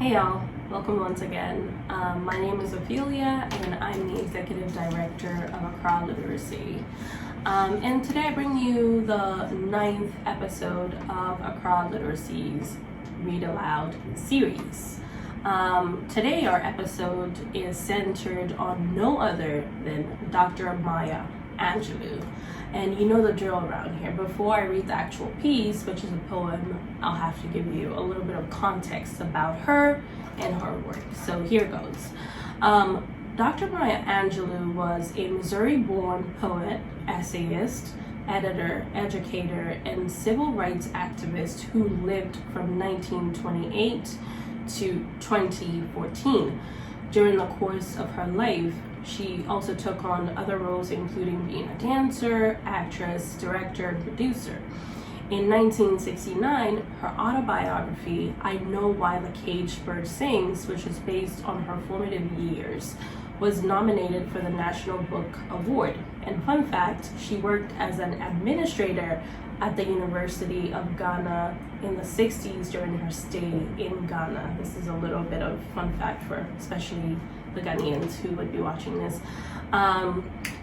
Hey y'all, welcome once again. My name is Ophelia and I'm the Executive Director of Accra Literacy. And today I bring you the 9th episode of Accra Literacy's Read Aloud series. Today our episode is centered on no other than Dr. Maya Angelou. And you know the drill around here. Before I read the actual piece, which is a poem, I'll have to give you a little bit of context about her and her work. So here goes. Dr. Maya Angelou was a Missouri-born poet, essayist, editor, educator, and civil rights activist who lived from 1928 to 2014. During the course of her life, she also took on other roles, including being a dancer, actress, director, and producer. In 1969, her autobiography, I Know Why the Caged Bird Sings, which is based on her formative years, was nominated for the National Book Award. And fun fact, she worked as an administrator at the University of Ghana in the 60s during her stay in Ghana. This is a little bit of fun fact for especially the Ghanaians who would be watching this.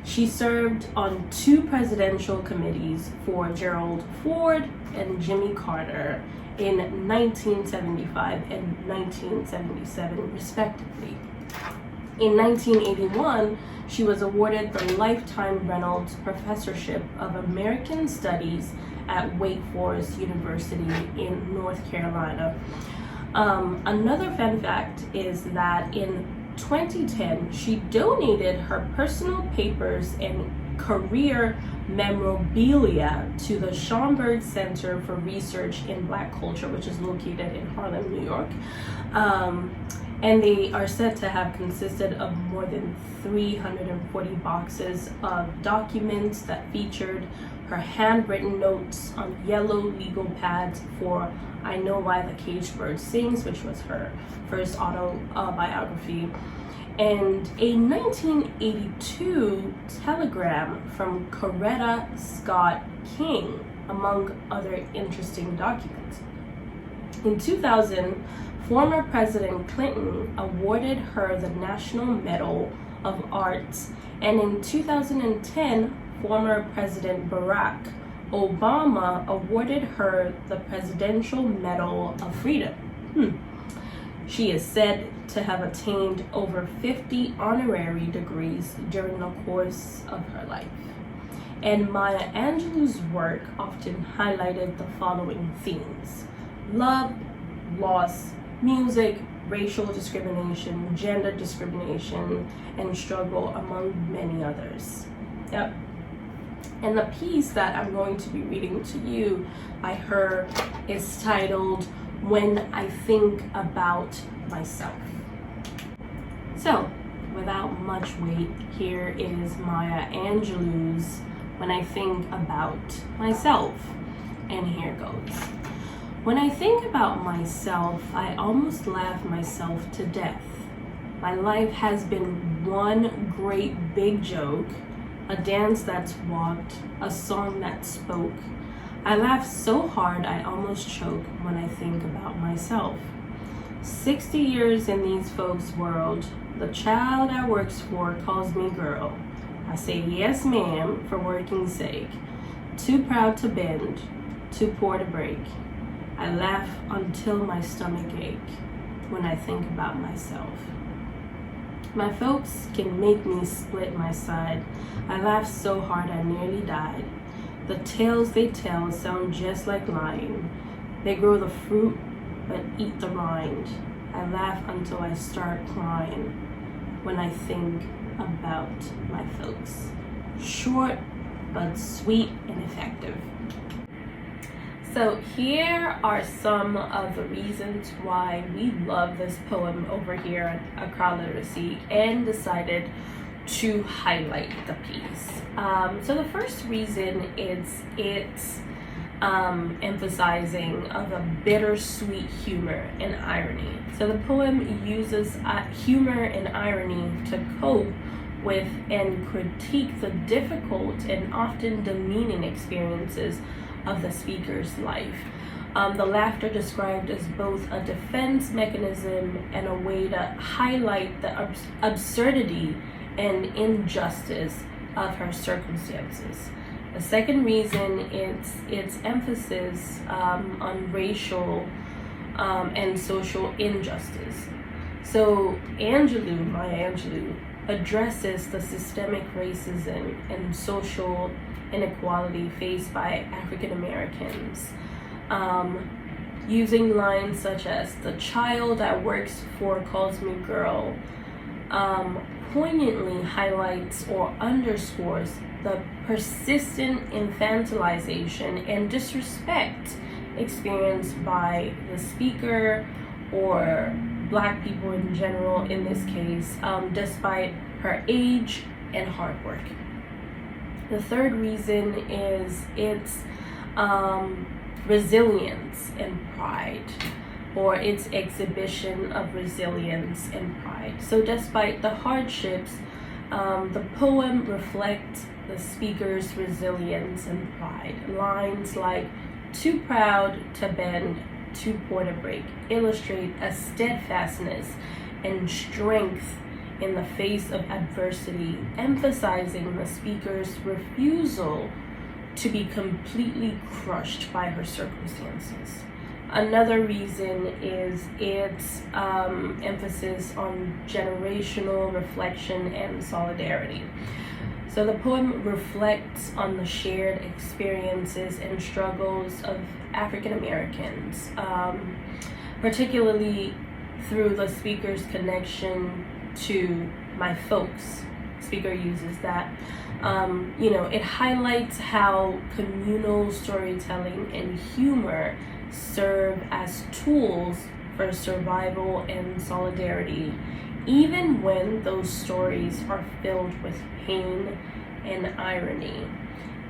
She served on 2 presidential committees for Gerald Ford and Jimmy Carter in 1975 and 1977, respectively. In 1981, she was awarded the Lifetime Reynolds Professorship of American Studies at Wake Forest University in North Carolina. Another fun fact is that in 2010, she donated her personal papers and career memorabilia to the Schomburg Center for Research in Black Culture, which is located in Harlem, New York. And they are said to have consisted of more than 340 boxes of documents that featured her handwritten notes on yellow legal pads for I Know Why the Caged Bird Sings, which was her first autobiography, and a 1982 telegram from Coretta Scott King, among other interesting documents. In 2000, former President Clinton awarded her the National Medal of Arts, and in 2010, former President Barack Obama awarded her the Presidential Medal of Freedom. She is said to have attained over 50 honorary degrees during the course of her life. And Maya Angelou's work often highlighted the following themes: love, loss, music, racial discrimination, gender discrimination, and struggle, among many others. Yep. And the piece that I'm going to be reading to you by her is titled When I Think About Myself. So, without much wait, here is Maya Angelou's When I Think About Myself. And here goes. When I think about myself, I almost laugh myself to death. My life has been one great big joke, a dance that's walked, a song that spoke. I laugh so hard I almost choke when I think about myself. 60 years in these folks' world, the child I works for calls me girl. I say yes ma'am for working's sake. Too proud to bend, too poor to break. I laugh until my stomach ache when I think about myself. My folks can make me split my side. I laughed so hard I nearly died. The tales they tell sound just like lying. They grow the fruit but eat the rind. I laugh until I start crying when I think about my folks. Short but sweet and effective. So here are some of the reasons why we love this poem over here at Accra Literacy and decided to highlight the piece. So the first reason is it's emphasizing of a bittersweet humor and irony. So the poem uses humor and irony to cope with and critique the difficult and often demeaning experiences of the speaker's life. The laughter described as both a defense mechanism and a way to highlight the absurdity and injustice of her circumstances. The second reason is its emphasis on racial and social injustice. So Maya Angelou, addresses the systemic racism and social inequality faced by African Americans, using lines such as "the child that works for calls me girl," poignantly highlights or underscores the persistent infantilization and disrespect experienced by the speaker or Black people in general in this case, despite her age and hard work. The third reason is its resilience and pride, or its exhibition of resilience and pride. So despite the hardships, the poem reflects the speaker's resilience and pride. Lines like "too proud to bend, too poor to break" illustrate a steadfastness and strength in the face of adversity, emphasizing the speaker's refusal to be completely crushed by her circumstances. Another reason is its emphasis on generational reflection and solidarity. So the poem reflects on the shared experiences and struggles of African Americans, particularly through the speaker's connection to "my folks." Speaker uses that. It highlights how communal storytelling and humor serve as tools for survival and solidarity, even when those stories are filled with pain and irony.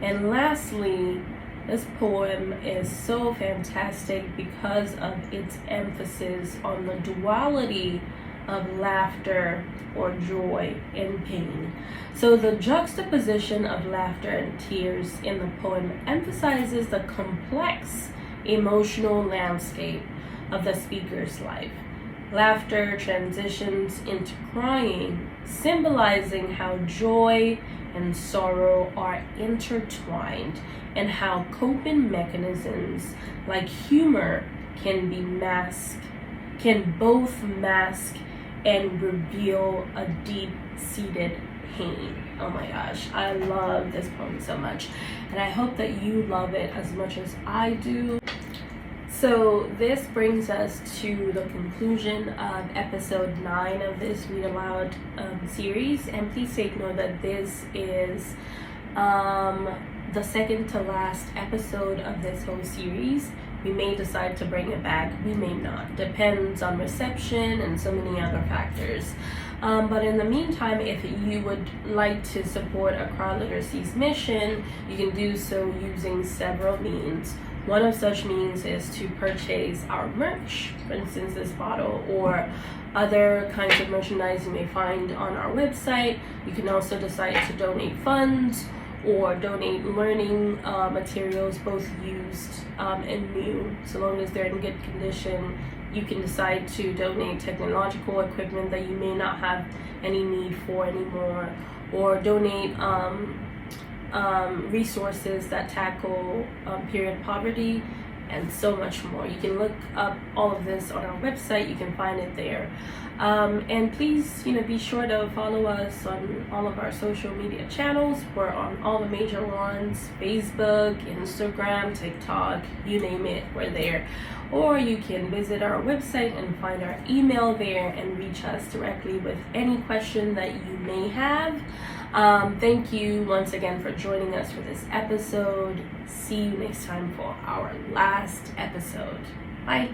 And lastly, this poem is so fantastic because of its emphasis on the duality of laughter or joy and pain. So the juxtaposition of laughter and tears in the poem emphasizes the complex emotional landscape of the speaker's life. Laughter transitions into crying, symbolizing how joy and sorrow are intertwined, and how coping mechanisms like humor can both mask and reveal a deep-seated pain. Oh my gosh, I love this poem so much, and I hope that you love it as much as I do. So this brings us to the conclusion of episode 9 of this Read Aloud series, and please take note that this is the second to last episode of this whole series. We may decide to bring it back, we may not. Depends on reception and so many other factors. But in the meantime, if you would like to support Accra Literacy's mission, you can do so using several means. One of such means is to purchase our merch, for instance this bottle, or other kinds of merchandise you may find on our website. You can also decide to donate funds or donate learning materials, both used and new, so long as they're in good condition. You can decide to donate technological equipment that you may not have any need for anymore, or donate resources that tackle period poverty, and so much more. You can look up all of this on our website. You can find it there. And please, be sure to follow us on all of our social media channels. We're on all the major ones: Facebook, Instagram, TikTok, you name it, we're there. Or you can visit our website and find our email there and reach us directly with any question that you may have. Thank you once again for joining us for this episode. See you next time for our last episode. Bye.